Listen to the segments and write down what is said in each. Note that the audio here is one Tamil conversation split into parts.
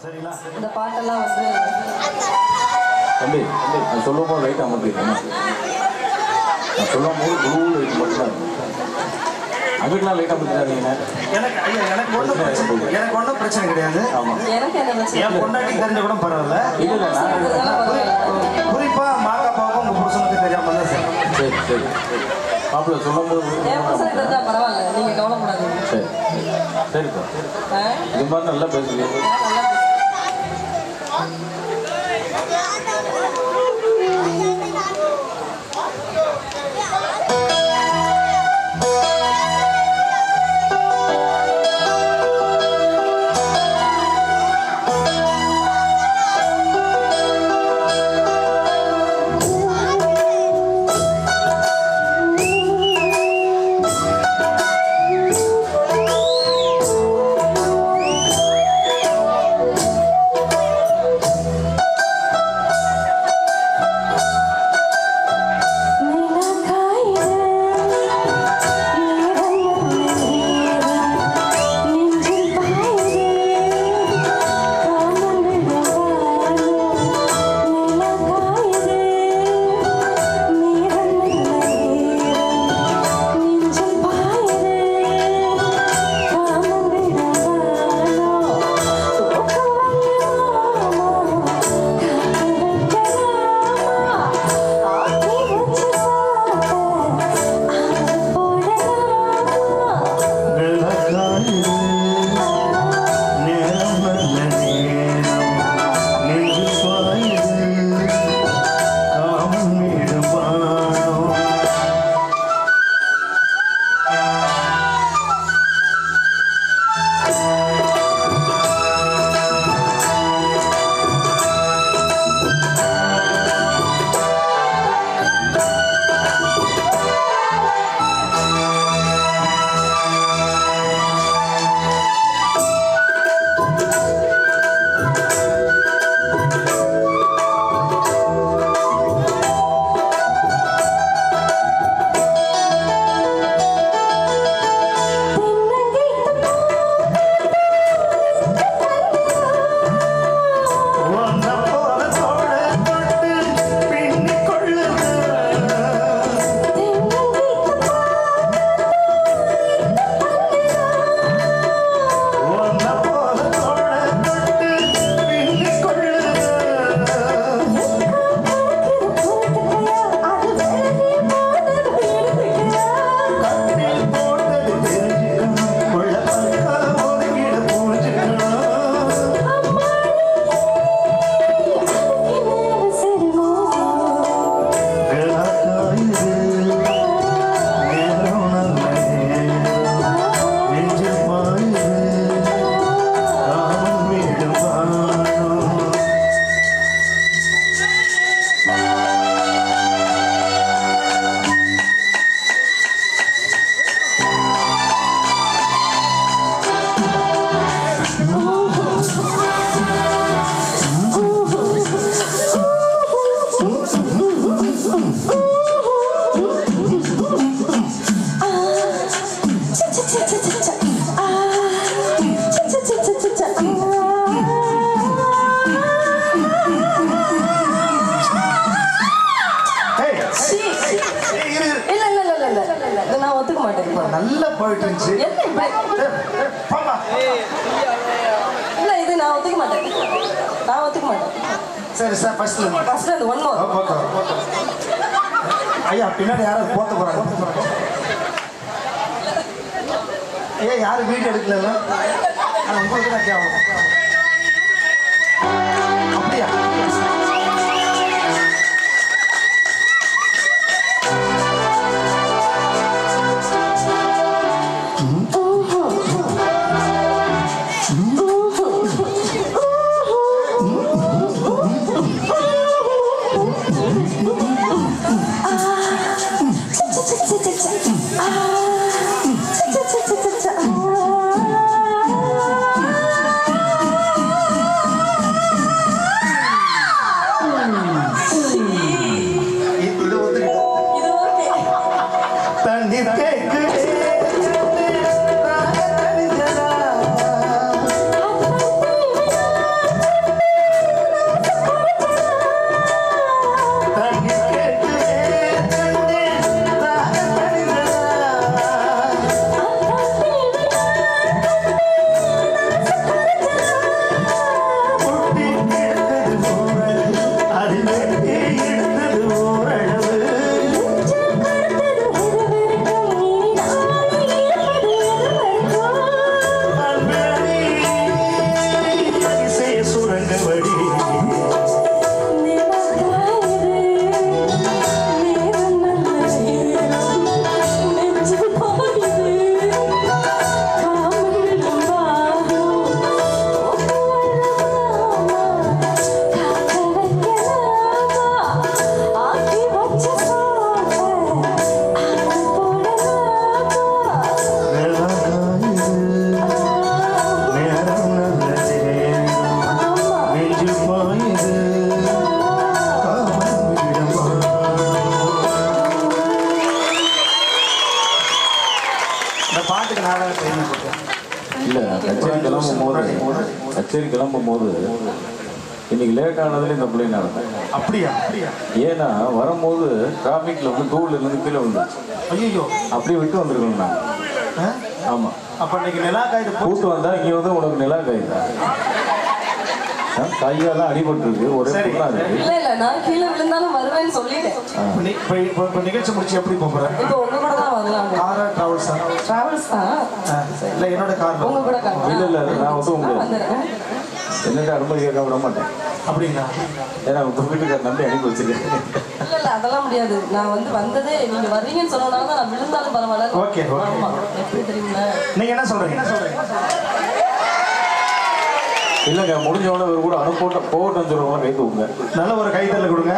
சரிங்களா? இந்த பாட்டெல்லாம் வந்து தம்பி நான் சொல்லும் போது லைட் அமர்த்திருக்கேன். நான் சொல்லும் போது குழு லைட் மட்டும்தான் இருக்கும். அதுக்கெல்லாம் லைட் அமர்த்திடாதீங்க. எனக்கு ஐயா எனக்கு ஒன்றும் பிரச்சனை கிடையாது. ஆமாம், எனக்கு என்ன பிரச்சனை? என் பொண்டாட்டி தெரிஞ்ச கூட பரவாயில்ல. இல்லை குறிப்பா மாக்காப்பாவுக்கும் உங்க புருஷனுக்கு தெரியாம தான் சார். சரி சரி மாப்பிள்ள சொல்லும் போது என் பிரச்சனை தெரிஞ்சா பரவாயில்ல, நீங்க கவலைப்படாதீங்க. சரி சரிப்பா, இது மாதிரி நல்லா பேசுவீங்க. நான் ஒத்துக்க மாட்டேன். நல்லா போயிட்டு இருந்துச்சு. இல்ல இது நான் ஒத்துக்க மாட்டேன். சரி சார், ஃபர்ஸ்ட் அது ஒன் மோர். ஐயா பின்னாடி யாரும் போத்த போறாங்க. ஐயா யாரும் வீடியோ எடுக்கல. உங்களுக்கு தான் கேட்கணும். அப்படியா? கச்சேரி கிளம்பும் போது இன்னைக்கு லேட் ஆனதுல இந்த பிள்ளை நடந்தேன். அப்படியா? ஏன்னா வரும்போது டிராஃபிக்ல வந்து டூல இருந்து கீழே விழுந்துச்சு. ஐயோ, அப்படியே விட்டு வந்திருக்கணும் நான். ஆமா, அப்ப இன்னைக்கு நிலா காயுது கூட்டு வந்தா இங்க வந்து உனக்கு நிலா காயுதா? கையெல்லாம் அடிபட்டு இருக்கு, ஒரே புண்ணா இருக்கு. இல்ல இல்ல, நான் கீழே விழுந்தாலும் வருவேன்னு சொல்லிட்டேன். இப்ப நிகழ்ச்சி முடிச்சு எப்படி போறேன்? இப்போ உங்க கூட தான் வரலாங்க. காரா டிராவல்ஸா? டிராவல்ஸ் தான். இல்ல என்னோட கார். உங்க கூட கார். இல்ல நான் வந்து உங்களுக்கு வந்துடுறேன். என்னட்ட அனுமதி கேட்க விட மாட்டேன். அப்படிங்களா? ஏன்னா உங்க வீட்டுக்கார நம்பி அனுப்பி வச்சிருக்கேன். இல்ல இல்ல, அதெல்லாம் முடியாது. நான் வந்து வந்ததே நீங்க வர்றீங்கன்னு சொன்னனால தான். நான் விழுந்தாலும் பரவாயில்ல. ஓகே. ஆமா, எப்படி தெரியுங்களா? நீங்க என்ன சொல்றீங்க? இல்லைங்க, முடிஞ்சவன ஒரு கூட போகட்டும் சொல்லுவாங்க. கை தூக்குங்க, நல்ல ஒரு கைத்தல்ல கொடுங்க.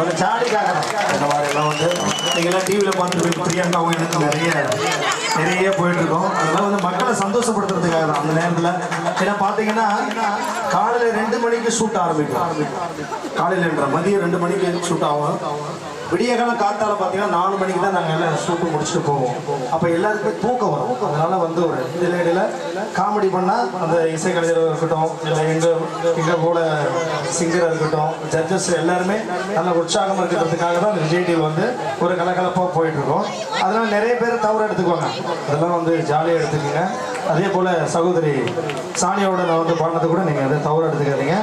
ஒரு ஜாலிக்காக இந்த மாதிரி எல்லாம் வந்து நீங்களாம் டிவியில் பார்த்துட்டு பிரியாங்க அவங்க எனக்கு நிறைய போயிட்டு இருக்கோம். அதெல்லாம் வந்து மக்களை சந்தோஷப்படுத்துறதுக்காக தான் அந்த நேரத்தில். ஏன்னா பார்த்தீங்கன்னா காலையில் 2 மணிக்கு ஷூட் ஆரம்பிக்கும். காலையில்ன்ற மதியம் 2 மணிக்கு ஷூட் ஆகும். விடிய காலம் காத்தால பார்த்தீங்கன்னா 4 மணிக்கு தான் நாங்கள் எல்லாம் ஷூட்டு முடிச்சுட்டு போவோம். அப்போ எல்லாருக்குமே தூக்கம் வரும். அதனால வந்து ஒரு இடையில காமெடி பண்ணால் அந்த இசைக்கலைஞராக இருக்கட்டும், இல்லை எங்கள் போல சிங்கராக இருக்கட்டும், ஜட்ஜஸ் எல்லாருமே நல்ல உற்சாகமாக இருக்கிறதுக்காக தான் விஜய் டிவி வந்து ஒரு கலகலப்பாக போயிட்டு இருக்கோம். அதனால நிறைய பேர் தவறு எடுத்துக்குவாங்க. அதெல்லாம் வந்து ஜாலியாக எடுத்துக்கோங்க. அதே போல் சகோதரி சானியோட நான் வந்து பாடினது கூட நீங்கள் அதை தவறு எடுத்துக்காதீங்க.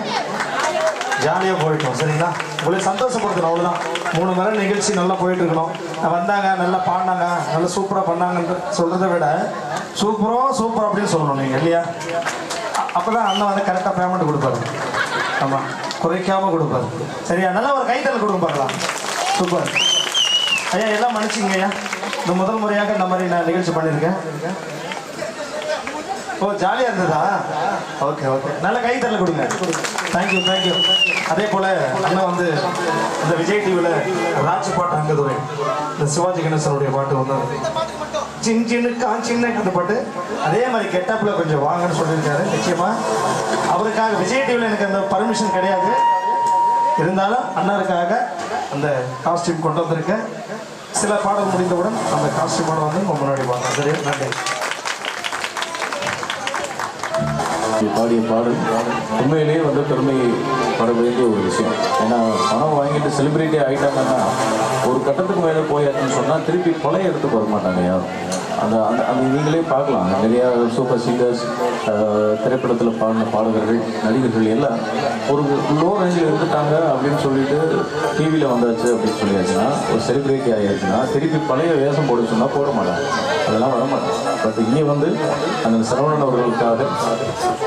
ஜாலியாக போயிட்டோம், சரிங்களா? உங்களை சந்தோஷப்படுத்தணும், அவ்வளோதான். 3 மணி நேரம் நிகழ்ச்சி நல்லா போயிட்டு இருக்கணும். வந்தாங்க, நல்லா பாடினாங்க, நல்லா சூப்பராக பண்ணாங்கன்னு சொல்கிறத விட சூப்பர் அப்படின்னு சொல்லணும் நீங்கள், இல்லையா? அப்போ தான் அண்ணன் வந்து கரெக்டாக பேமெண்ட் கொடுப்பாரு. ஆமாம், குறைக்காமல் கொடுப்பாரு. சரியா? நல்லா ஒரு கைத்தல் கொடுங்க பார்க்கலாம். சூப்பர் ஐயா, எல்லாம் மன்னிச்சிங்க ஐயா. இந்த முதல் முறையாக இந்த மாதிரி நான் நிகழ்ச்சி பண்ணியிருக்கேன். ஓ, ஜாலியாக இருந்ததா? ஓகே. நல்ல கைத்தறல கொடுங்க. தேங்க்யூ. அதே போல் அண்ணன் வந்து இந்த விஜய் டிவியில் ராஜ் பாட்டு அங்கதுரை, இந்த சிவாஜி கணேசனுடைய பாட்டு வந்து சின்ன இந்த பாட்டு அதே மாதிரி கெட்டப்பில் கொஞ்சம் வாங்கன்னு சொல்லியிருக்காரு. நிச்சயமாக அவருக்காக விஜய் டிவியில் எனக்கு அந்த பர்மிஷன் கிடையாது. இருந்தாலும் அண்ணனுக்காக அந்த காஸ்டியூம் கொண்டு வந்திருக்கேன். சில பாடல் முடிந்தவுடன் அந்த காஸ்டியூமோட வந்து முன்னாடி பாருங்க. சரி, நன்றி. பாடிய பாடல் உண்மையிலேயே வந்து பெருமைப்பட வேண்டிய ஒரு விஷயம். ஏன்னா பணம் வாங்கிட்டு செலிபிரிட்டி ஆகிட்டாங்கன்னா ஒரு கட்டத்துக்கு மேலே போயாச்சுன்னு சொன்னால் திருப்பி கொலையை எடுத்துக்கு வர மாட்டாங்க யாரும். அந்த அந்த நீங்களே பார்க்கலாம். நிறையா சூப்பர் சிங்கர்ஸ், திரைப்படத்தில் பாடின பாடகர்கள், நடிகர்கள் எல்லாம் ஒரு லோ ரேஞ்சில் இருந்துட்டாங்க அப்படின்னு சொல்லிட்டு டிவியில் வந்தாச்சு அப்படின்னு சொல்லியாச்சுன்னா, ஒரு செலிபிரிட்டி ஆகியாச்சுன்னா திருப்பி பழைய வேஷம் போட சொன்னால் போட மாட்டாங்க, அதெல்லாம் வர மாட்டாங்க. பட் இங்கே வந்து அந்த சரவணன் அவர்களுக்காக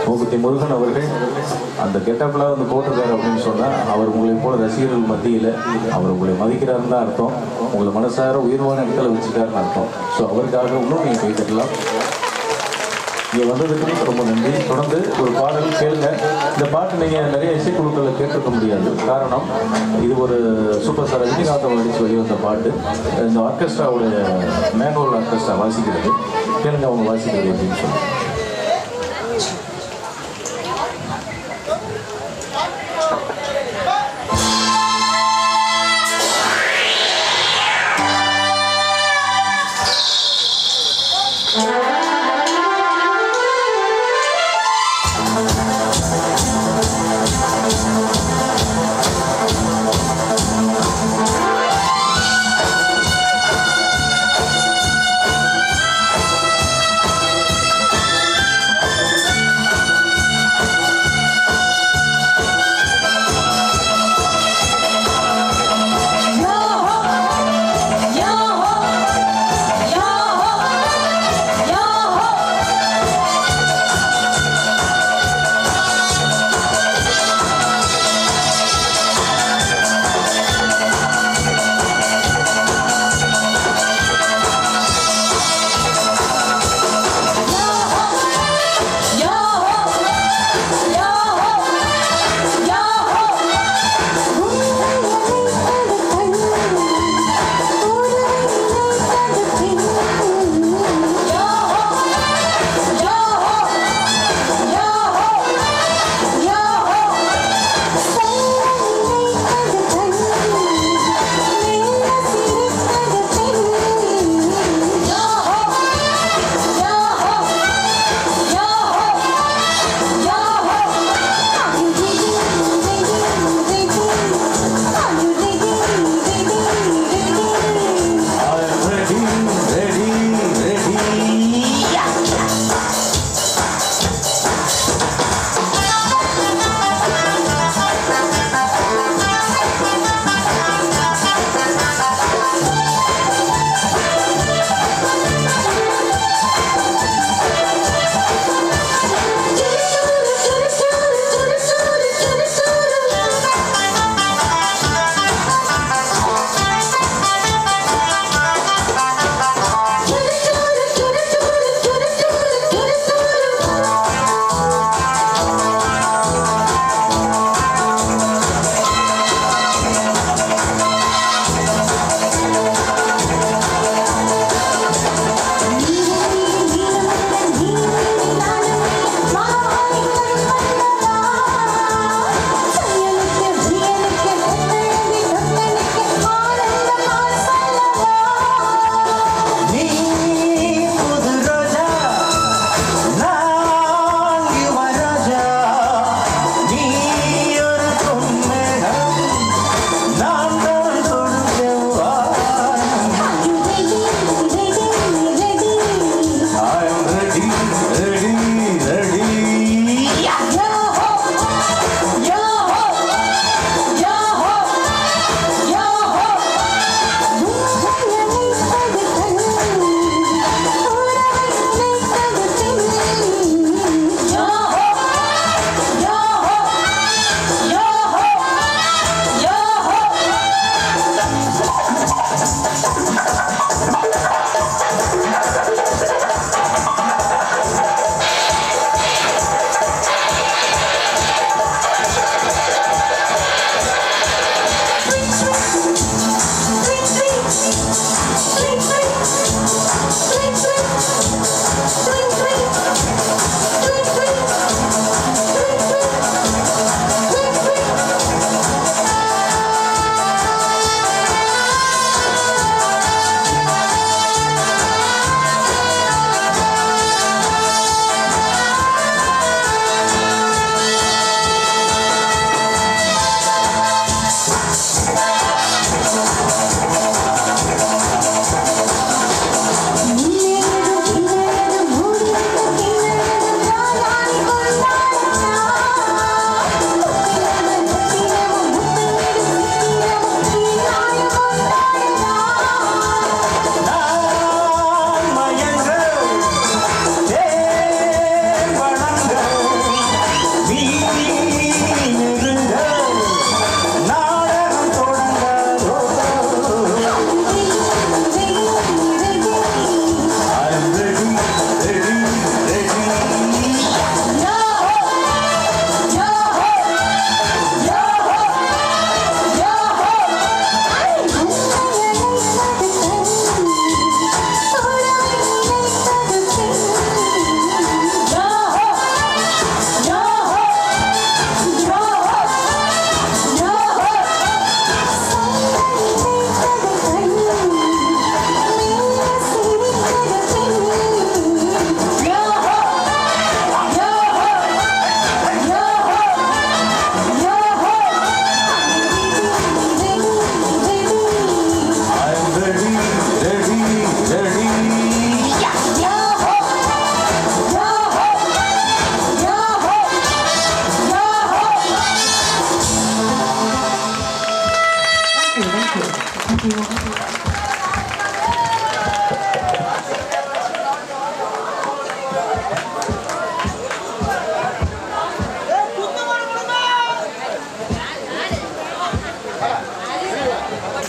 மூக்குத்தி முருகன் அவர்கள் அந்த கெட்டப்பில் வந்து போட்டிருக்காரு அப்படின்னு சொன்னால், அவர் உங்களை போல ரசிகர்கள் மத்தியில் அவர் உங்களை மதிக்கிறாருன்னு தான் அர்த்தம். உங்களை மனசார உயர்வான இடத்துல வச்சுருக்காருன்னு அர்த்தம். ஸோ அவருக்காக இன்னும் நீங்கள் கை தட்டலாம். இங்கே வந்ததுக்கு ரொம்ப நன்றி. தொடர்ந்து ஒரு பாடல் கேளுங்க. இந்த பாட்டு நீங்கள் நிறைய இசைக்குழுக்களில் கேட்டிருக்க முடியாது. காரணம், இது ஒரு சூப்பர் ஸ்டார் ரஜினிகாந்த் நடிச்சு வெளிவந்த பாட்டு. இந்த ஆர்கெஸ்ட்ராவுடைய மேனுவல் ஆர்கெஸ்ட்ரா வாசிக்கிறது. கேளுங்க அவங்க வாசிக்கிறது அப்படின்னு சொல்லி.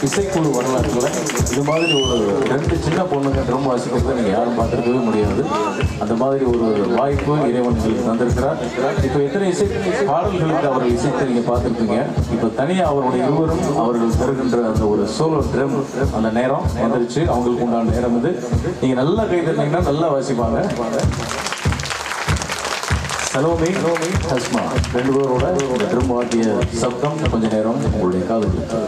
இசைக்குழு வரலாற்றுல இது மாதிரி ஒரு 2 சின்ன பொண்ணுங்க ட்ரம் வாசிக்கிறத நீங்கள் யாரும் பார்த்துருக்கவே முடியாது. அந்த மாதிரி ஒரு வாய்ப்பு இறைவன் எங்களுக்கு தந்திருக்கிறார். இப்போ எத்தனை இசை பாடல்களுக்கு அவர்கள் இசைத்து நீங்கள் பார்த்துருப்பீங்க. இப்போ தனியாக அவருடைய இருவரும் அவர்கள் தருகின்ற அந்த ஒரு சோலோ ட்ரம் அந்த நேரம் வந்துருச்சு. அவங்களுக்கு உண்டான நேரம் இது. நீங்கள் நல்லா கை தந்தீங்கன்னா நல்லா வாசிப்பாங்க. சலோமி ஹஸ்மா 2 பேரோட ட்ரம் வாட்டிய சப்தம் கொஞ்ச நேரம் உங்களுடைய காதுகளுக்கு.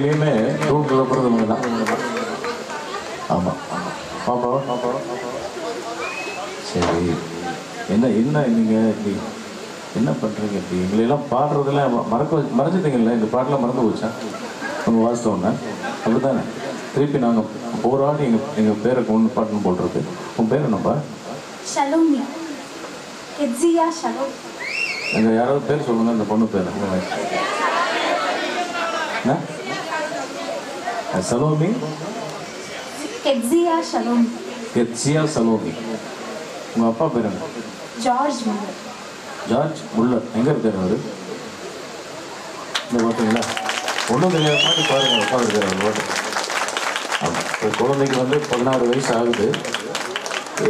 உண்மையிலேயுமே டூர் கிளப்புறது இவங்க தான். ஆமாம் பாப்பா சரி. என்ன நீங்கள் இப்படி என்ன பண்ணுறீங்க? இப்படி எங்களெல்லாம் பாடுறதெல்லாம் மறைஞ்சிட்டீங்கல்ல. இந்த பாட்டெலாம் மறந்து போச்சா உங்கள் வாசித்தோன்னே? அப்படி தானே திருப்பி நாங்கள் போராடி எங்கள் பேரை கொண்டு பாட்டுன்னு போட்டிருக்கு. உன் பேர் என்னப்பா? ஷலோமி. கெட்ஸியா ஷலோம். எங்கள் யாராவது பேர் சொல்லுங்கள். இந்த பொண்ணு பேர் என்ன? சலோமி. கெட்ஸியா ஷலோம். கெட்ஸியா சலோமி. உங்கள் அப்பா பேர் என்ன? George Muller. George Muller. எங்கே இருக்கார் அவர்? இந்த பார்த்தீங்களா? ஒன்றும் தெரியாத மாதிரி பாருங்கள் உட்காந்துருக்காரு அவர் பாட்டு. ஆமாம், இப்போ குழந்தைக்கு வந்து 16 வயசு ஆகுது.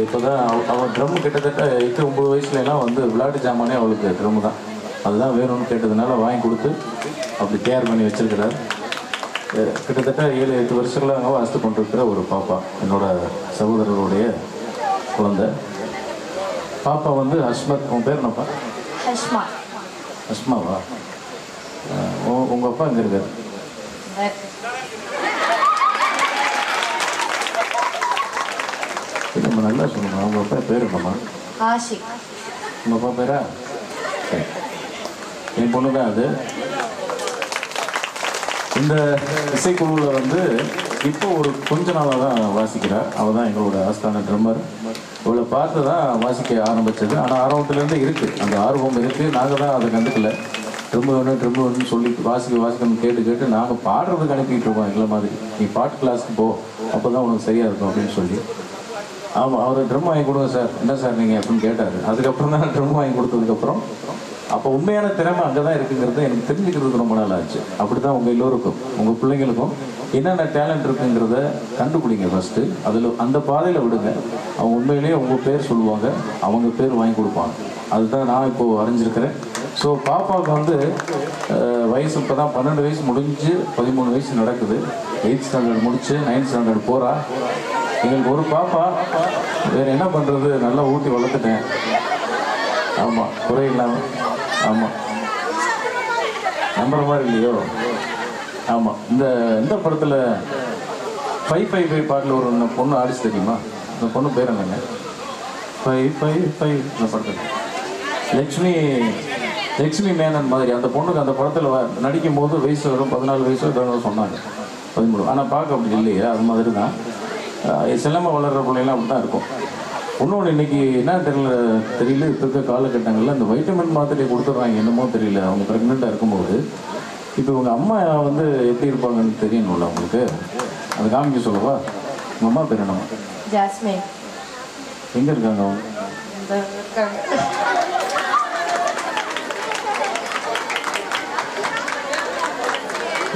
இப்போ தான் அவன் ட்ரம் கிட்டத்தட்ட 8-9 வயசுலலாம் வந்து விளையாட்டு ஜாமானே அவளுக்கு ட்ரம்மு தான். அதுதான் வேணும்னு கேட்டதுனால வாங்கி கொடுத்து அப்படி கேர் பண்ணி வச்சிருக்கிறார். கிட்டத்தட்ட 7-8 வருஷங்களாக வாசித்து கொண்டிருக்கிற ஒரு பாப்பா, என்னோட சகோதரருடைய குழந்தை. பாப்பா வந்து ஹஸ்மத். உன் பேர் என்னப்பா? ஹஷ்மா. ஹஸ்மாவா? உங்கள் அப்பா எங்கே இருக்கார்? நம்ம நல்லா சொல்லணும். உங்கள் அப்பா பேர் என்னம்மா? ஆஷிக். உங்கள் அப்பா பேரா? சரி, என் பொண்ணு தான் அது. இந்த இசைக்குழுவில் வந்து இப்போ ஒரு கொஞ்ச நாளாக தான் வாசிக்கிறாள். அவள் தான் எங்களோட ஆஸ்தான ட்ரம்மர். இவளை பார்த்து தான் வாசிக்க ஆரம்பித்தது. ஆனால் ஆரம்பத்துலேருந்து இருக்குது, அந்த ஆர்வம் இருக்குது. நாங்கள் தான் அதை கண்டுக்கல. ட்ரம்மு வேணும்னு சொல்லி வாசிக்கணும்னு கேட்டு நாங்கள் பாடுறதுக்கு அனுப்பிட்டு இருக்கோம். எங்களை மாதிரி நீ பாட்டு கிளாஸுக்கு போ, அப்போ தான் உனக்கு சரியாக இருக்கும் அப்படின்னு சொல்லி. ஆமாம், அவர் ட்ரம் வாங்கி கொடுங்க சார். என்ன சார் நீங்கள் அப்படின்னு கேட்டார். அதுக்கப்புறம் தான் ட்ரம் வாங்கி கொடுத்ததுக்கப்புறம் அப்போ உண்மையான திறமை அங்கே தான் இருக்குங்கிறத எனக்கு தெரிஞ்சுக்கிறதுக்கு ரொம்ப நாள் ஆச்சு. அப்படி தான் உங்கள் எல்லோருக்கும், உங்கள் பிள்ளைங்களுக்கும் என்னென்ன டேலண்ட் இருக்குங்கிறத கண்டுபிடிங்க ஃபஸ்ட்டு. அதில் அந்த பாதையில் விடுங்க. அவங்க உண்மையிலேயே உங்கள் பேர் சொல்லுவாங்க, அவங்க பேர் வாங்கி கொடுப்பாங்க. அதுதான் நான் இப்போது அறிஞ்சிருக்கிறேன். ஸோ பாப்பாவுக்கு வந்து வயசு இப்போ தான் 12 வயசு முடிஞ்சு 13 வயசு நடக்குது. 8th ஸ்டாண்டர்ட் முடிச்சு 9th ஸ்டாண்டர்ட் போகிறா. எங்களுக்கு ஒரு பாப்பா, வேறு என்ன பண்ணுறது, நல்லா ஊட்டி வளர்த்துட்டேன். ஆமாம், குறையில்லாமல். ஆமாம், நம்புற மாதிரி இல்லையோ? ஆமாம், இந்த படத்தில் 555 பாட்டில் ஒரு பொண்ணு ஆடிச்சு தெரியுமா? அந்த பொண்ணு பேர் என்னங்க? 555 இந்த படத்தில் லக்ஷ்மி மேனன் மாதிரி அந்த பொண்ணுக்கு அந்த படத்தில் நடிக்கும் போது வயசு வரும் 14 வயசு சொன்னாங்க, 13. ஆனால் பார்க்க அப்படி இல்லையா? அது மாதிரி தான் செல்லமாக வளர்கிற பிள்ளைங்களாம் அப்படி தான் இருக்கும். இன்னொன்று இன்னைக்கு என்ன தெரியல இப்போ இருக்க காலகட்டங்களில் இந்த வைட்டமின் மாத்திரையை கொடுத்துட்றாங்க, என்னமோ தெரியல. அவங்க ப்ரெக்னெண்ட்டாக இருக்கும்போது இப்போ இவங்க அம்மா வந்து எப்படி இருப்பாங்கன்னு தெரியணும்ல அவங்களுக்கு. அதை காமிக்க சொல்லவா? உங்கள் அம்மா பேர் என்னம்மா? ஜாஸ்மின். எங்கே இருக்காங்க அவங்க?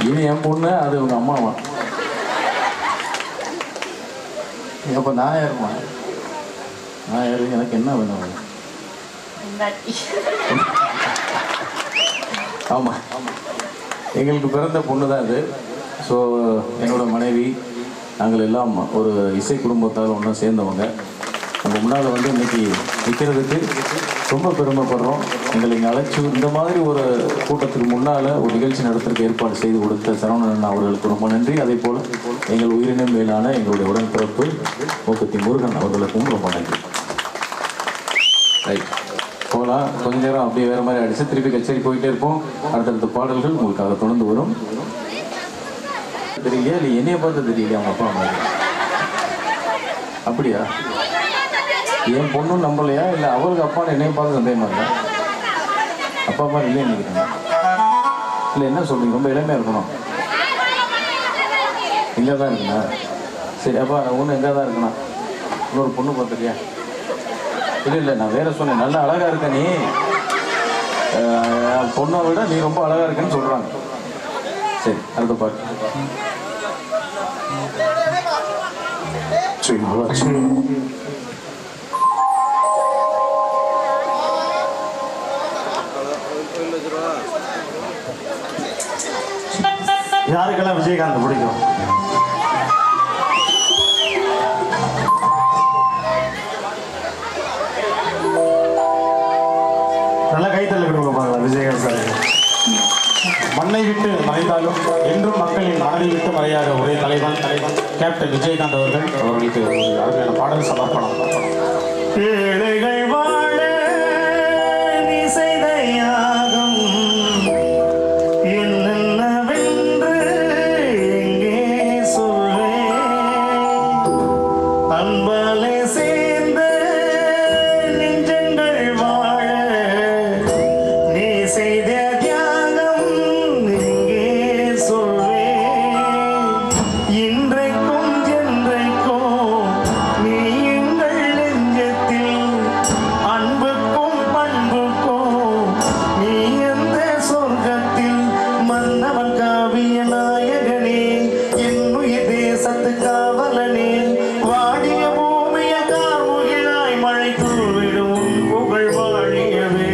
இது என் பொண்ணு, அது இவங்க அம்மாவா? அப்போ நான் யாருமா? நான் யாரு? எனக்கு என்ன வேணும்? ஆமாம், எங்களுக்கு பிறந்த பொண்ணு தான் அது. ஸோ என்னோட மனைவி, நாங்கள் எல்லாம் ஒரு இசை குடும்பத்தால் ஒன்றா சேர்ந்தவங்க. நம்ம முன்னால் வந்து இன்னைக்கு நிற்கிறதுக்கு ரொம்ப பெருமைப்படுறோம். எங்களை இங்கே அழைச்சி இந்த மாதிரி ஒரு கூட்டத்துக்கு முன்னால் ஒரு நிகழ்ச்சி நடத்துறதுக்கு ஏற்பாடு செய்து கொடுத்த சரவணன் அவர்களுக்கு ரொம்ப நன்றி. அதே போல் எங்கள் உயிரினம் மேலான எங்களுடைய உடன்பிறப்பு மூக்குத்தி முருகன் அவர்களுக்கும் ரொம்ப நன்றி. ரைட், போகலாம். கொஞ்ச நேரம் அப்படியே வேறு மாதிரி அடித்து திருப்பி கச்சேரி போயிட்டே இருப்போம். அடுத்தடுத்த பாடல்கள் உங்களுக்காக தொடர்ந்து வரும். தெரியலையா? இல்லை என்னைய பார்த்து தெரியலையா அவங்க அப்பா அம்மா? அப்படியா? என் பொண்ணும் நம்பலையா? இல்லை அவருக்கு அப்பான்னு என்னைய பார்த்து சந்தேகமா இருக்கா? அப்பா அம்மா இல்லையே நினைக்கிறேன். இல்லை என்ன சொல்றீங்க? ரொம்ப இளமையாக இருக்கணும். இங்கே தான் இருக்குண்ணா. சரி, அப்பா ஒன்று எங்கே தான் இருக்குண்ணா? இன்னொரு பொண்ணு பார்த்துருக்கியா? இல்லை நான் வேற சொன்னேன். நல்லா அழகா இருக்க நீ, பொண்ணை விட நீ ரொம்ப அழகா இருக்கன்னு சொல்றாங்க. சரி, அடுத்த பாட்டு. யாருக்கெல்லாம் விஜயகாந்த் பிடிக்கும்? நல்ல கைத்தல் கொடுக்க பாருங்க விஜயகாந்த் சார். மண்ணை விட்டு மறைந்தாலும் என்றும் மக்களின் விட்டு மறையாத ஒரே தலைவன் கேப்டன் விஜயகாந்த் அவர்களுக்கு ஒரு அருமையான பாடல் சமர்ப்பணம். ஏழைகள் வாழ நீ செய்த யாகம் என்னென்னவென்று எங்கே சொல்வேன். அன்பாலே சேர்ந்த நெஞ்சங்கள் வாழ நீ செய்த தியாகம் எங்கே சொல்வேன். இன்றைக்கும் என்றைக்கும் நீ எங்கள் நெஞ்சத்தில் அன்புக்கும் பண்புக்கும் நீ எந்த சொர்க்கத்தில் மன்னவன் காவிய நாயகனே என்னுயிர் தேசத்து காவலனே வாடிய பூமிய கார்முகிலாய் மழை தூவிடும் புகழ் வாழியவே.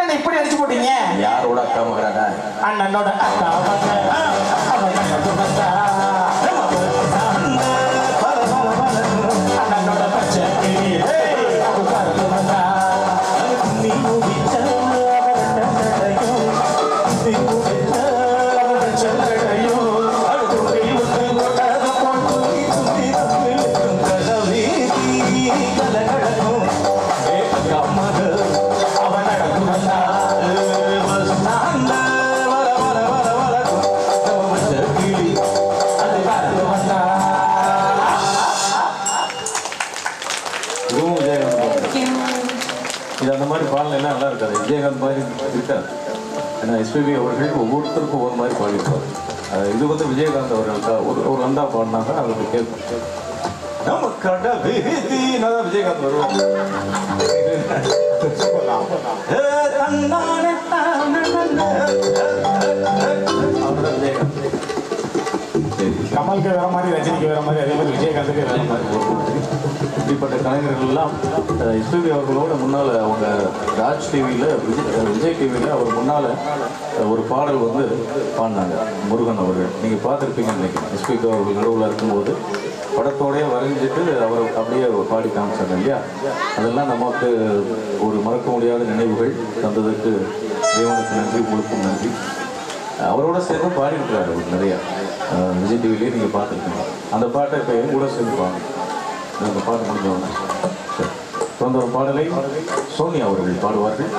என்ன இப்படி அடிச்சு போட்டீங்க? யாரோட அக்கா மகராடா? அண்ணனோட அக்கா மகன். அண்ணனோட பச்சை கிளி. நீ முடிச்ச இது அந்த மாதிரி பாடலாம் நல்லா இருக்காது. விஜயகாந்த் மாதிரி இருக்காது. ஏன்னா எஸ்பிபி அவர்கள் ஒவ்வொருத்தருக்கும் ஒவ்வொரு மாதிரி பாடியிருப்பார். இது வந்து விஜயகாந்த் அவர்களுக்கு ஒரு அந்தா பாடினாங்க, அவருக்கு கேட்கும். நம்ம கடை வீதினாதான் விஜயகாந்த் வருவாங்க. அவர்தான் விஜயகாந்த். கமலுக்கு வேற மாதிரி, ரஜினிக்கு வேற மாதிரி, அதே மாதிரி விஜயகாந்துக்கு வேற மாதிரி. இப்படிப்பட்ட கலைஞர்கள் எல்லாம் எஸ்பிபி அவர்களோட முன்னால் அவங்க ராஜ் டிவியில் விஜய் டிவியில் அவர் முன்னால் ஒரு பாடல் வந்து பாடினாங்க. முருகன் அவர்கள் நீங்கள் பார்த்துருப்பீங்க நினைக்கிறேன். எஸ்பிபி அவர்கள் நடுவில் இருக்கும்போது படத்தோடய வரைஞ்சிட்டு அவர் அப்படியே பாடி காமிச்சாங்க இல்லையா? அதெல்லாம் நமக்கு ஒரு மறக்க முடியாத நினைவுகள் தந்ததுக்கு தேவனுக்கு நன்றி, உங்களுக்கும் நன்றி. அவரோட சேர்ந்து பாடியிருக்கிறார் அவர் நிறையா. விஜய் டிவிலேயே நீங்கள் பார்த்துருக்கீங்க. அந்த பாட்டை இப்போ என் கூட சேர்ந்து பாருங்க. அந்த பாட்டு முடிஞ்சவங்க தொடர்ந்த ஒரு பாடலை சோனியா அவர்கள் பாடுவார்கள்.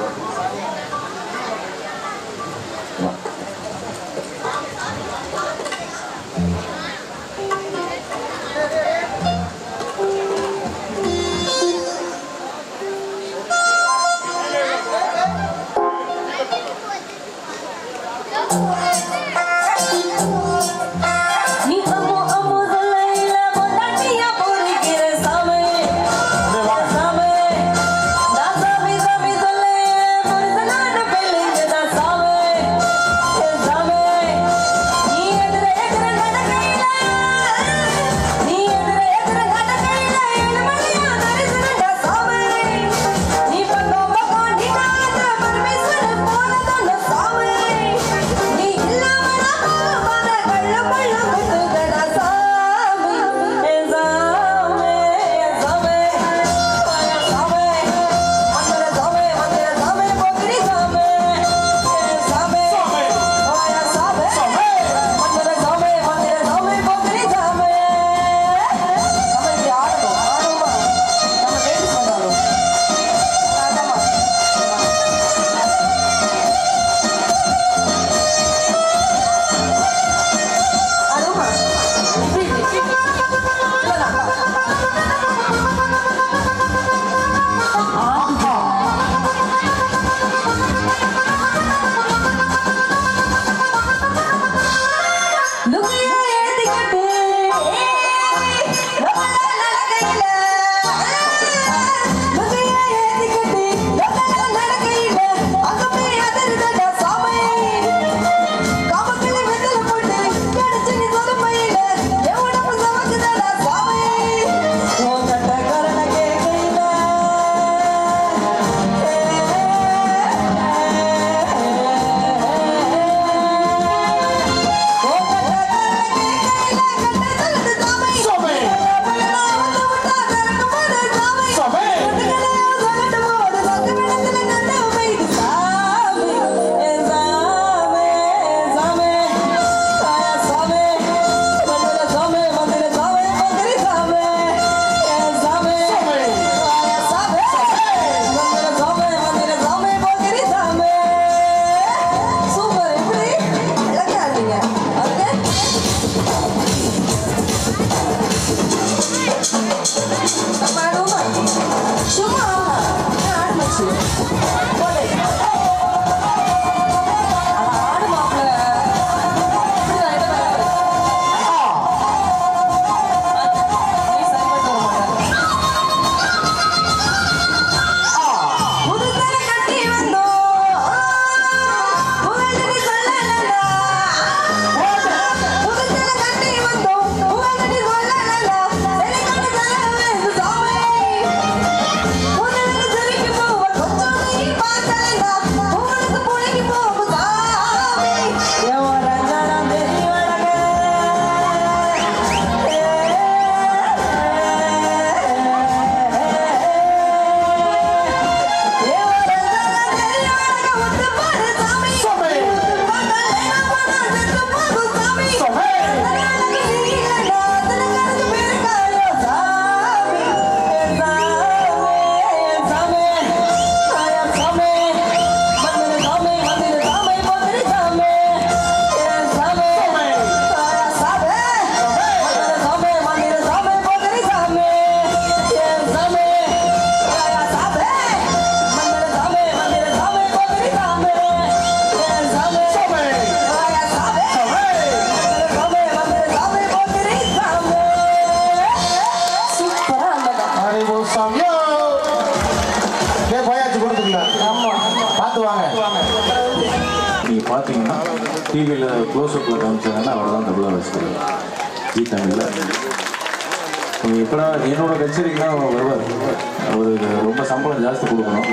சாமி பார்க்கலாம். யோ ஏ போயாச்சு கொடுத்துருங்க. ஆமா பார்த்து வாங்க. நீங்கள் பார்த்தீங்கன்னா டிவியில் க்ளோஸ்அப்பில் காமிச்சாங்கன்னா அவர் தான் தபலா வாசிக்கிறார் ஜி தமிழில். நீங்கள் எப்படா என்னோட கச்சேரிக்கு தான் அவர் வருவார். அவருக்கு ரொம்ப சம்பளம் ஜாஸ்தி கொடுக்கணும்.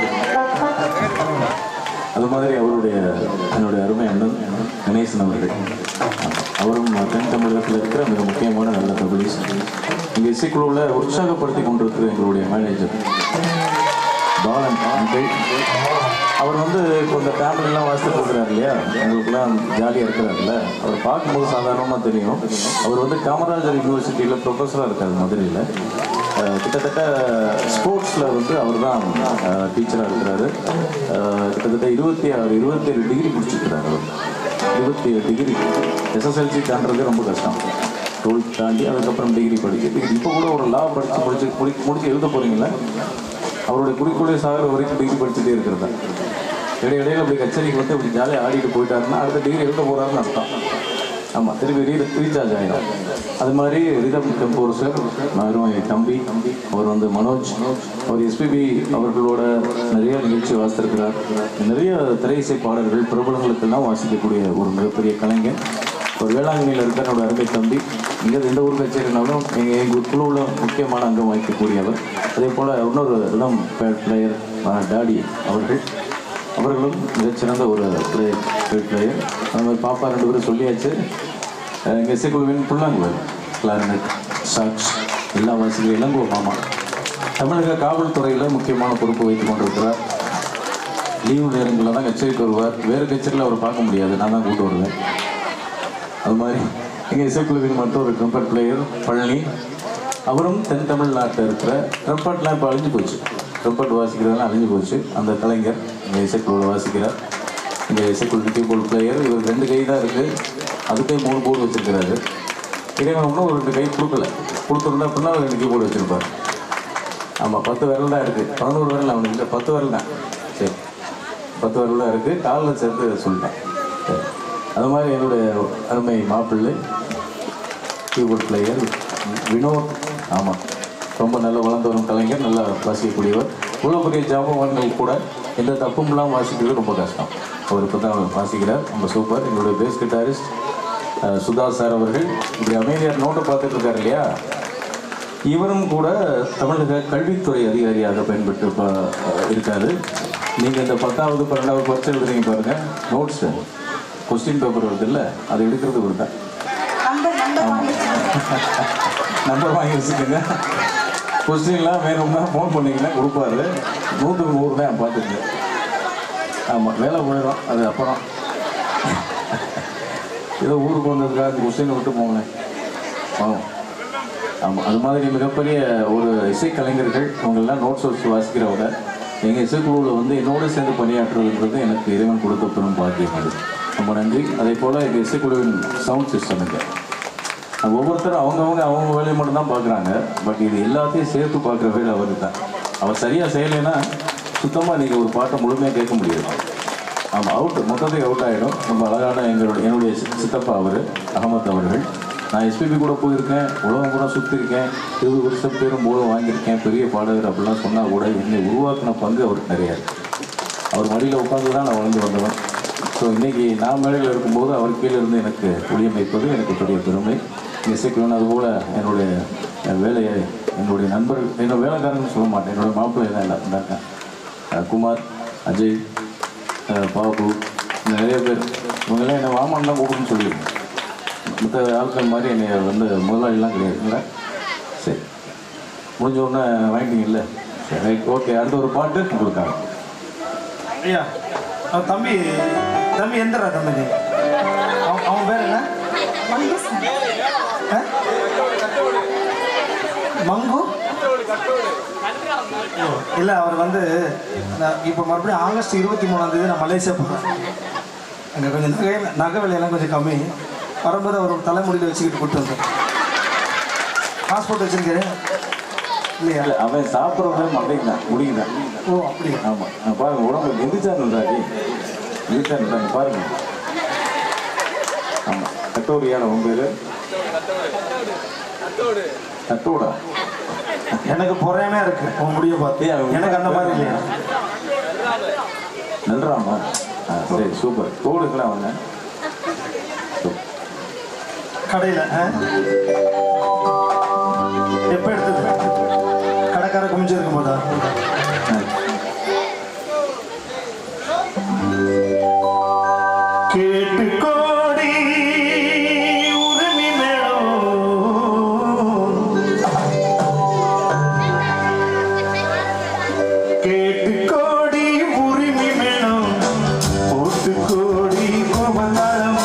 அது மாதிரி அவருடைய என்னுடைய அருமை அண்ணன் கணேசன் அவர்கள், அவரும் தென் தமிழகத்தில் இருக்கிற மிக முக்கியமான நல்ல தபலிஸ். இங்கே இசைக்குழுவில் உற்சாகப்படுத்தி கொண்டிருக்கிற எங்களுடைய மேனேஜர் பாலன் அங்கிள். அவர் வந்து இப்போ இந்த ஃபேமிலிலாம் வாசித்துட்டு இருக்கிறார் இல்லையா, உங்களுக்குலாம் ஜாலியாக இருக்கிறாருல்ல. அவர் பார்க்கும்போது சாதாரணமாக தெரியும். அவர் வந்து காமராஜர் யூனிவர்சிட்டியில் ப்ரொஃபஸராக இருக்கார் மதுரையில். கிட்டத்தட்ட ஸ்போர்ட்ஸில் வந்து அவர் தான் டீச்சராக இருக்கிறாரு. கிட்டத்தட்ட 27 டிகிரி முடிச்சிருக்கிறார் அவர். 27 டிகிரி. எஸ்எஸ்எல்சி தாண்டது ரொம்ப கஷ்டம். 12th தாண்டி அதுக்கப்புறம் டிகிரி படிச்சு இப்போ கூட ஒரு லா முடிச்சு எழுத போகிறீங்களா, அவருடைய குறிக்கோளை சாகிற வரைக்கும் டிகிரி படிச்சுட்டே இருக்கிறதா. இடையிடையில் அப்படி கச்சேரிக்கு வந்து அப்படி ஜாலியாக ஆடிட்டு போயிட்டாருன்னா அடுத்த டிகிரி எழுத போகிறாருன்னு அர்த்தம். ஆமாம், திருப்பி ரீசார்ஜ் ஆகிடும். அது மாதிரி ரிதம் கம்போசர் தம்பி அவர் வந்து மனோஜ், அவர் எஸ்பிபி அவர்களோட நிறைய நிகழ்ச்சி வாசித்திருக்கிறார். நிறைய திரை இசை பாடல்கள் பிரபலங்களுக்கெல்லாம் வாசிக்கக்கூடிய ஒரு மிகப்பெரிய கலைஞர். ஒரு வேளாங்கண்ணியில் இருக்கிற என்னோட அருமை தம்பி. இங்கே எந்த ஊர் கச்சேரினாலும் எங்கள் குழுவில் முக்கியமான அங்கம் வகிக்கக்கூடியவர். அதே போல் இன்னொரு ரிதம் பிளேயர் டாடி அவர்களும் மிகச்சிறந்த ஒரு பிளேயர். அது மாதிரி பாப்பா 2 பேரும் சொல்லியாச்சு. எங்கள் இசைக்குழுவின் புல்லாங்குழல், கிளாரினட், சாக்ஸ் எல்லாம் வாசிக்கிற இளங்கோ மாமா தமிழக காவல்துறையில் முக்கியமான பொறுப்பு வைத்து கொண்டிருக்கிறார். லீவு நேரங்களில் தான் கச்சேரிக்கு வருவார். வேறு கச்சேரியில் அவர் பார்க்க முடியாது, நான் தான் கூப்பிட்டு வருவேன். அது மாதிரி எங்கள் இசைக்குழுவின் மற்றொரு ட்ரம்பட் பிளேயர் பழனி, அவரும் தென் தமிழ்நாட்டில் இருக்கிற ட்ரம்பட்லாம் இப்போ அழிஞ்சு போச்சு. ட்ரம்பட் வாசிக்கிறதெல்லாம் அழிஞ்சு போச்சு. அந்த கலைஞர் எங்கள் இசைக்குழுவில் வாசிக்கிறார். எங்கள் இசைக்குழு கீபோர்டு பிளேயர். இவர் 2 கை தான் இருக்குது, அதுக்கே 3 போர்டு வச்சுருக்கிறாரு. இறைவன் இன்னும் ஒரு 2 கை கொடுத்துருந்தா அப்படின்னா 2 கீபோர்டு வச்சுருப்பார். ஆமாம், 10 விரல் தான் இருக்குது. 11 விரல் அவனுக்கு இல்லை, 10 விரல் தான். சரி, 10 விரல் தான் இருக்குது. காலில் சேர்த்து சொல்லிட்டேன். சரி, அது மாதிரி என்னுடைய அருமை மாப்பிள்ளை கீபோர்ட் பிளேயர் வினோத். ஆமாம், ரொம்ப நல்ல வளர்ந்து வரும் கலைஞர், நல்லா வாசிக்கக்கூடியவர். இவ்வளோ பெரிய ஜாபவான்கள் கூட எந்த தப்பும் இல்லாமல் வாசிக்கிறது ரொம்ப கஷ்டம். அவர் இப்போ தான் வாசிக்கிறார், ரொம்ப சூப்பர். எங்களுடைய பேஸ் கிட்டாரிஸ்ட் சுதா சார் அவர்கள் இப்படி அமைதியார் நோட்டை பார்த்துட்டு இருக்கார் இல்லையா, இவரும் கூட தமிழக கல்வித்துறை அதிகாரியாக பயன்பட்டு இருக்காரு. நீங்கள் இந்த 10வது 12வது பரிசு எழுதுறீங்க பாருங்கள், நோட்ஸு கொஸ்டின் பேப்பர் வருது இல்லை, அதை எடுக்கிறது கொடுத்தேன். நம்பர் வாங்கி வச்சுக்கோங்க. கொஸ்டின்லாம் வேணும்னா ஃபோன் பண்ணிங்கன்னா கொடுப்பாரு. 100க்கு 100 தான் பார்த்துங்க. ஆமாம், வேலை போயிடும். அது அப்புறம் ஏதோ ஊருக்கு வந்ததுக்காக கொஸ்டின் விட்டு போங்களேன். ஆமாம், அது மாதிரி மிகப்பெரிய ஒரு இசைக்கலைஞர்கள் அவங்கெல்லாம் நோட்ஸ் வச்சு வாசிக்கிறவங்க. எங்கள் இசைக்குழுவில் வந்து என்னோடு சேர்ந்து பணியாற்றுறதுன்றது எனக்கு இறைவன் கொடுத்த பெரும் பாக்கியம். அது ரொம்ப நன்றி. அதே போல் எங்கள் இசைக்குழுவின் சவுண்ட் சிஸ்டமுங்க, ஒவ்வொருத்தரும் அவங்க வேலையை மட்டும்தான் பார்க்குறாங்க. பட் இது எல்லாத்தையும் சேர்த்து பார்க்குற வேலை அவருக்கு தான். அவர் சரியாக செய்யலைன்னா சுத்தமாக நீங்கள் ஒரு பாட்டை முழுமையாக கேட்க முடியாது. ஆமாம், மொத்தத்துக்கு அவுட் ஆகிடும். ரொம்ப அழகான என்னுடைய சித்தப்பா அவர் அகமத் அவர்கள். நான் எஸ்பிபி கூட போயிருக்கேன், உலகம் கூட சுற்றிருக்கேன், 20 வருஷம் பேரும் போல வாங்கியிருக்கேன், பெரிய பாடகர் அப்படிலாம் சொன்னால் கூட என்னை உருவாக்கின பங்கு அவருக்கு நிறையாது. அவர் மடியில் உட்காந்து தான் நான் வளர்ந்து வந்தவன். ஸோ இன்றைக்கி நான் மேடையில் இருக்கும்போது அவர் கீழே இருந்து எனக்கு ஒளியமைப்பது எனக்கு பெரிய பெருமை. இசைக்குழுவன் அதுபோல் என்னுடைய வேலையை என்னுடைய நண்பர்கள், என்னோட வேலைக்காரன்னு சொல்ல மாட்டேன், என்னோடய மாப்பிள்ளை தான் எல்லாம் இருந்தாங்க. குமார், அஜய், பாபு, நிறைய பேர் இவங்கெல்லாம் என்னை வாமான் தான் கூப்பிடுன்னு சொல்லியிருக்கேன். மற்ற ஆட்கள் மாதிரி என்னை வந்து முதலாளிலாம் கிடையாதுங்களா. சரி, முடிஞ்ச உடனே வாங்கிட்டீங்கல்ல. சரி, ரைட், ஓகே. அடுத்த ஒரு பாட்டு உங்களுக்காக. ஐயா, அவன் தம்பி எந்தரா தம்பி? அவன் பேர் என்ன? மங்கு இல்லை, அவர் வந்து இப்போ மறுபடியும் ஆகஸ்ட் 23 நான் மலேசியா போகிறேன். அங்கே கொஞ்சம் நகை விலையெல்லாம் கொஞ்சம் கம்மி. வரும்போது அவர் தலைமுடியில் வச்சுக்கிட்டு கூப்பிட்டு வந்தேன். பாஸ்போர்ட் வச்சுருக்கேன் இல்லையா? அவன் சாப்பிட்றத மாட்டேங்கிறான், முடியுதான். ஓ, அப்படியா? ஆமாம், பாருங்கள், உடம்பு எந்திரிச்சாருந்தாடி எந்திரிச்சாருந்தாங்க பாருங்கள். ஆமாம், கட்டோரியான உங்கள் பேர்? கட்டோடா. எனக்கு பொறாமையா இருக்கு உன் முடிய பார்த்து. எனக்கு அந்த மாதிரி இல்லையா? நன்றாமா சரி சூப்பர். தோடுக்கெல்லாம் வாங்க கடையில எப்ப எடுத்தது? கடைக்கார குமிச்சிருக்கும் போதா? கேட்டு கோடி உரிமை மேலும் கேட்டு கோடி உரிமை மேலும் போட்டு கோடி கோபந்தாளம்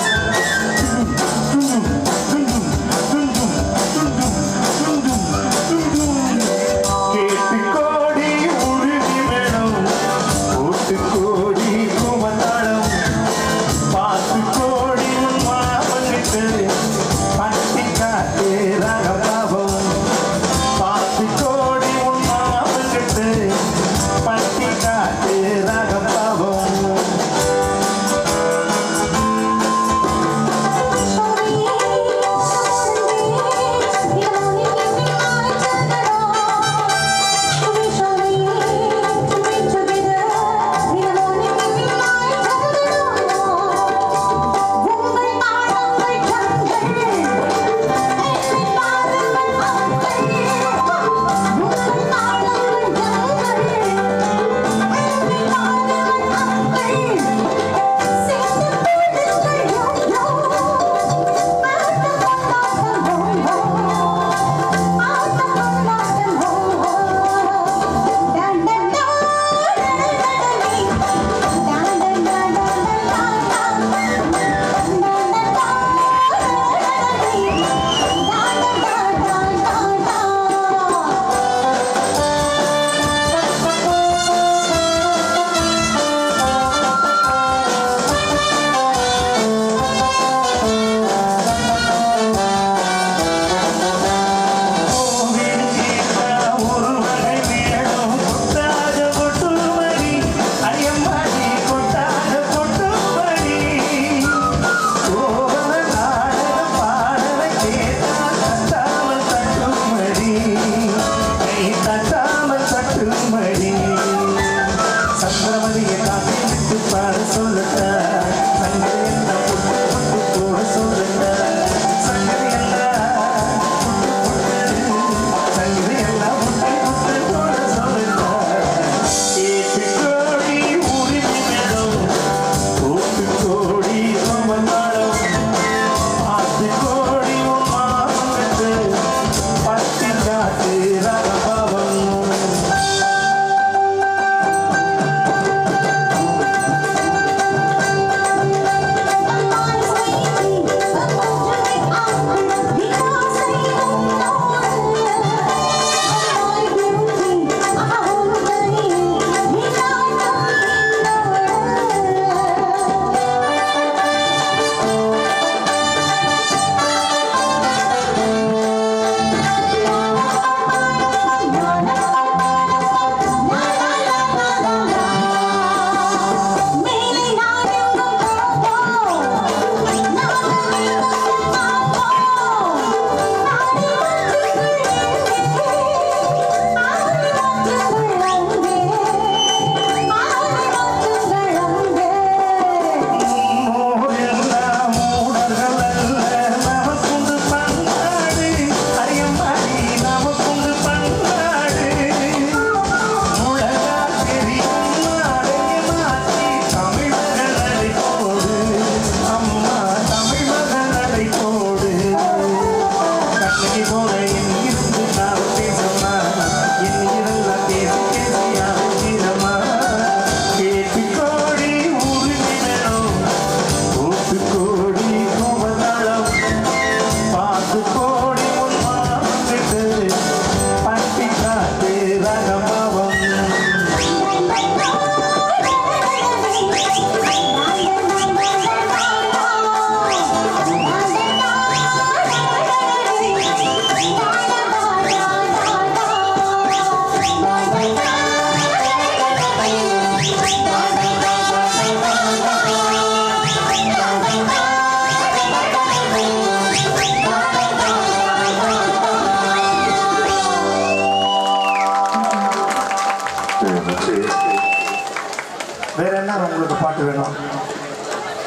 பாட்டு வேணும்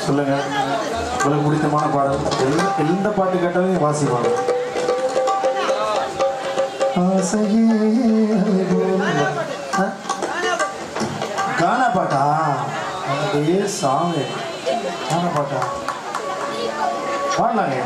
சொல்லுங்க. உங்களுக்கு பிடித்தமான பாடல் எந்த பாட்டு கேட்டாலும் வாசிப்பாங்க. கானா பாட்டா? அதே சாங் கானா பாட்டா பாடலாங்க.